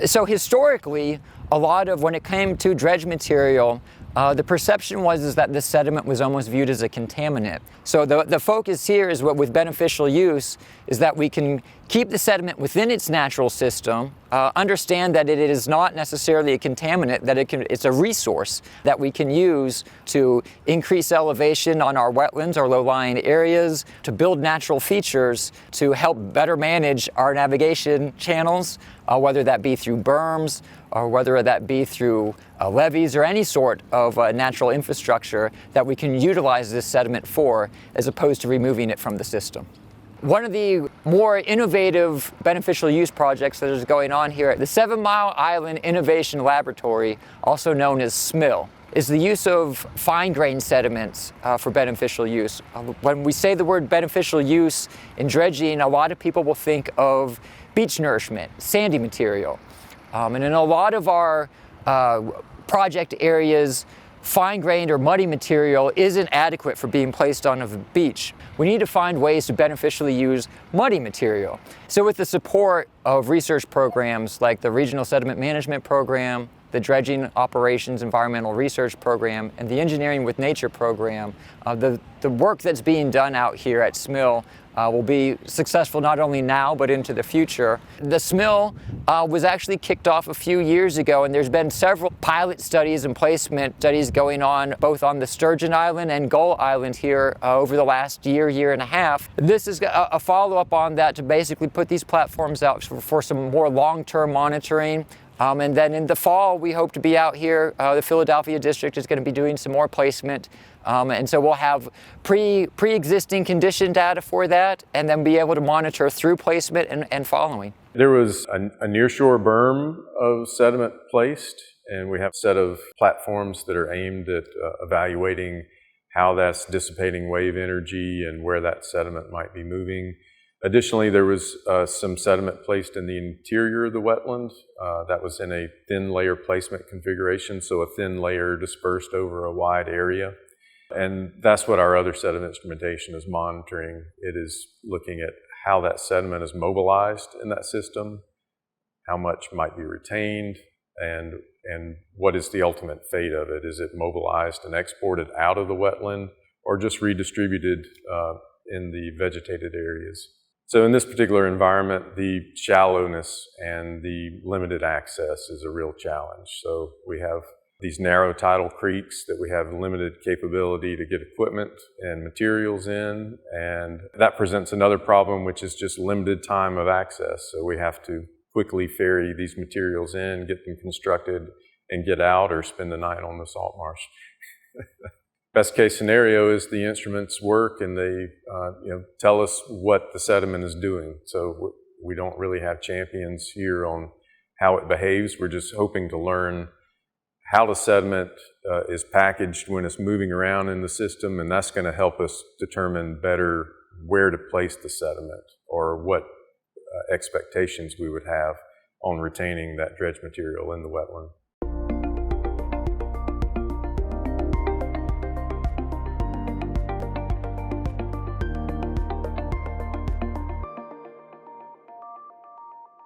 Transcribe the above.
So historically, a lot of when it came to dredge material, the perception was that this sediment was almost viewed as a contaminant. So the focus here is with beneficial use is that we can keep the sediment within its natural system, understand that it is not necessarily a contaminant, that it's a resource that we can use to increase elevation on our wetlands or low-lying areas, to build natural features, to help better manage our navigation channels, whether that be through berms or whether that be through levees or any sort of natural infrastructure that we can utilize this sediment for, as opposed to removing it from the system. One of the more innovative beneficial use projects that is going on here at the 7 Mile Island Innovation Laboratory, also known as SMIL, is the use of fine-grained sediments for beneficial use. When we say the word beneficial use in dredging, a lot of people will think of beach nourishment, sandy material. And in a lot of our project areas, fine-grained or muddy material isn't adequate for being placed on a beach. We need to find ways to beneficially use muddy material. So with the support of research programs like the Regional Sediment Management Program, the Dredging Operations Environmental Research Program, and the Engineering with Nature Program, the work that's being done out here at SMIL will be successful not only now but into the future. The SMIL was actually kicked off a few years ago, and there's been several pilot studies and placement studies going on both on the Sturgeon Island and Gull Island here over the last year and a half. This is a follow-up on that to basically put these platforms out for some more long-term monitoring. And then in the fall, we hope to be out here. The Philadelphia district is going to be doing some more placement. And so we'll have pre-existing condition data for that, and then be able to monitor through placement and following. There was a nearshore berm of sediment placed, and we have a set of platforms that are aimed at evaluating how that's dissipating wave energy and where that sediment might be moving. Additionally, there was some sediment placed in the interior of the wetland. That was in a thin layer placement configuration, so a thin layer dispersed over a wide area. And that's what our other set of instrumentation is monitoring. It is looking at how that sediment is mobilized in that system, how much might be retained, and what is the ultimate fate of it. Is it mobilized and exported out of the wetland, or just redistributed in the vegetated areas? So in this particular environment, the shallowness and the limited access is a real challenge. So we have these narrow tidal creeks that we have limited capability to get equipment and materials in, and that presents another problem, which is just limited time of access. So we have to quickly ferry these materials in, get them constructed, and get out, or spend the night on the salt marsh. Best case scenario is the instruments work and they tell us what the sediment is doing. So we don't really have champions here on how it behaves. We're just hoping to learn how the sediment is packaged when it's moving around in the system, and that's going to help us determine better where to place the sediment or what expectations we would have on retaining that dredge material in the wetland.